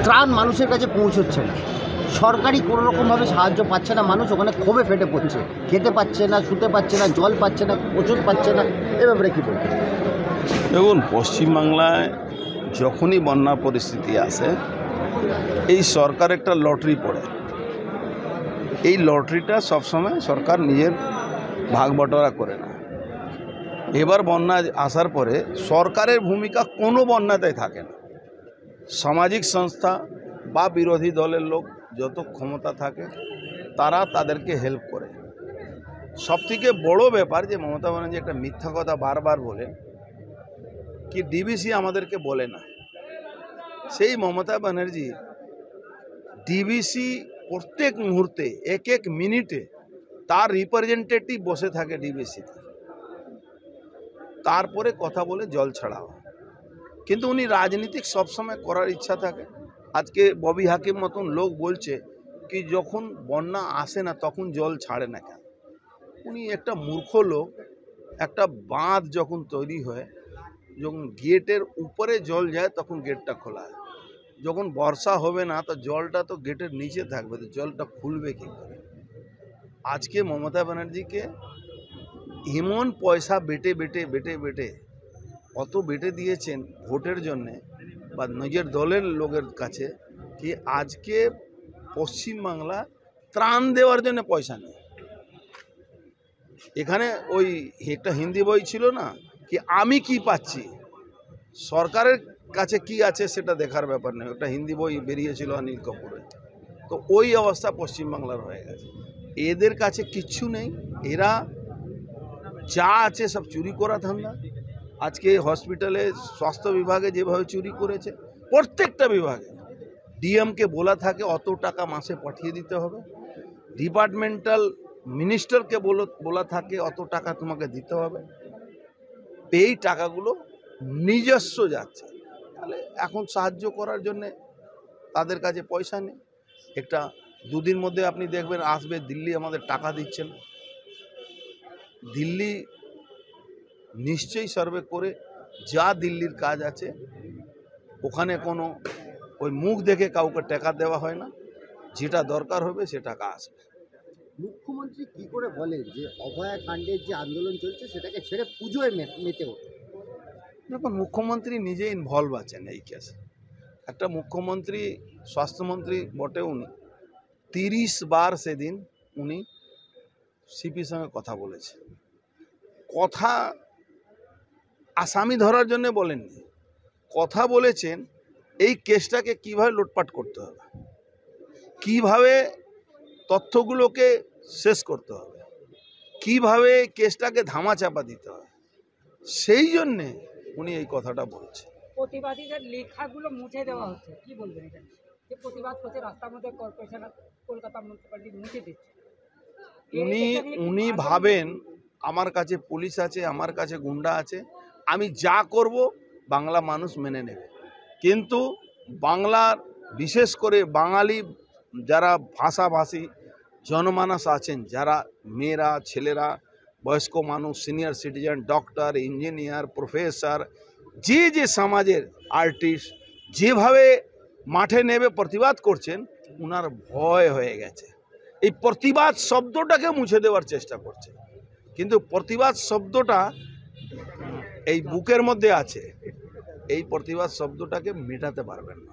ত্রাণ মানুষের কাছে পৌঁছচ্ছে না, সরকারি কোনো রকমভাবে সাহায্য পাচ্ছে না, মানুষ ওখানে ক্ষোভে ফেটে পড়ছে, খেতে পাচ্ছে না, শুতে পাচ্ছে না, জল পাচ্ছে না, ওষুধ পাচ্ছে না। এ ব্যাপারে কী বলবেন? দেখুন, পশ্চিমবাংলায় যখনই বন্যা পরিস্থিতি আসে এই সরকার একটা লটারি পড়ে। এই লটারিটা সবসময় সরকার নিজের ভাগ বটোয়ারা করে না। এবার বন্যা আসার পরে সরকারের ভূমিকা কোনো বন্যাতেই থাকে না। সামাজিক সংস্থা বা বিরোধী দলের লোক যত ক্ষমতা থাকে তারা তাদেরকে হেল্প করে। সবথেকে বড় ব্যাপার যে মমতা ব্যানার্জি একটা মিথ্যা কথা বারবার বলেন কি ডিবিসি আমাদেরকে বলে না। সেই মমতা ব্যানার্জি ডিবিসি প্রত্যেক মুহূর্তে এক এক মিনিটে তার রিপ্রেজেন্টেটিভ বসে থাকে ডিবিসিতে, তারপরে কথা বলে জল ছাড়াও। কিন্তু উনি রাজনীতিক সবসময় করার ইচ্ছা থাকে। আজকে ববি হাকিম মতন লোক বলছে কি যখন বন্যা আসে না তখন জল ছাড়ে না কেন। উনি একটা মূর্খ লোক। একটা বাঁধ যখন তৈরি হয়, যখন গেটের উপরে জল যায় তখন গেটটা খোলা হয়। যখন বর্ষা হবে না তো জলটা তো গেটের নিচে থাকবে, তো জলটা খুলবে কী করে? আজকে মমতা ব্যানার্জিকে এমন পয়সা বেটে বেটে বেটে বেটে অত বেটে দিয়েছেন ভোটের জন্যে বা নিজের দলের লোকের কাছে কি আজকে পশ্চিমবাংলা ত্রাণ দেওয়ার জন্য পয়সা নেই। এখানে ওই একটা হিন্দি বই ছিল না কি আমি কি পাচ্ছি, সরকারের কাছে কি আছে সেটা দেখার ব্যাপার নেই। একটা হিন্দি বই বেরিয়েছিল অনিল কাপুরের। তো ওই অবস্থা পশ্চিমবাংলার হয়ে গেছে। এদের কাছে কিচ্ছু নেই, এরা যা আছে সব চুরি করা ধান্দা। আজকে হসপিটালে স্বাস্থ্য বিভাগে যেভাবে চুরি করেছে, প্রত্যেকটা বিভাগে ডিএমকে বলা থাকে অত টাকা মাসে পাঠিয়ে দিতে হবে, ডিপার্টমেন্টাল মিনিস্টারকে বলা থাকে অত টাকা তোমাকে দিতে হবে। এই টাকাগুলো নিজস্ব যাচ্ছে। তাহলে এখন সাহায্য করার জন্যে তাদের কাছে পয়সা নেই। একটা দুদিন মধ্যে আপনি দেখবেন আসবে দিল্লি আমাদের টাকা দিচ্ছেন। দিল্লি নিশ্চয়ই সার্ভে করে যা দিল্লির কাজ আছে ওখানে কোনো ওই মুখ দেখে কাউকে টাকা দেওয়া হয় না, যেটা দরকার হবে সে টাকা আসবে। মুখ্যমন্ত্রী কি করে বলেন যে অভয়া কাণ্ডের যে আন্দোলন চলছে সেটাকে ছেড়ে পুজোয় মেতে ওঠে? দেখুন, মুখ্যমন্ত্রী নিজে ইনভলভ আছেন এই কেসে। একটা মুখ্যমন্ত্রী স্বাস্থ্যমন্ত্রী বটে, উনি 30 বার সেদিন উনি সিপির সঙ্গে কথা বলেছে। কথা আসামি ধরার জন্য বলেননি, কথা বলেছেন এই কেসটাকে কিভাবে লুটপাট করতে হবে, কিভাবে তথ্যগুলোকে শেষ করতে হবে, কিভাবে কেসটাকে ধামাচাপা দিতে হবে। সেই জন্যে উনি এই কথাটা বলছেন। প্রতিবাদীদের লেখাগুলো মুছে দেওয়া হচ্ছে, কি বলবেন এটা? যে প্রতিবাদ করছে রাস্তার মধ্যে কর্পোরেশন কলকাতা মিউনিসিপ্যালিটি মুছে দিচ্ছে। উনি ভাবেন আমার কাছে পুলিশ আছে, আমার কাছে গুন্ডা আছে, আমি যা করব বাংলা মানুষ মেনে নেবে। কিন্তু বাংলার বিশেষ করে বাঙালি যারা ভাষাভাষী জনমানস আছেন, যারা মেয়েরা ছেলেরা বয়স্ক মানুষ senior citizen doctor engineer professor যে সমাজের আর্টিস্ট যেভাবে মাঠে নেমে প্রতিবাদ করছেন, ওনার ভয় হয়ে গেছে। এই প্রতিবাদ শব্দটাকে মুছে দেওয়ার চেষ্টা করছে, কিন্তু প্রতিবাদ শব্দটা এই বুকের মধ্যে আছে, এই প্রতিবাদ শব্দটাকে মেটাতে পারবেন না।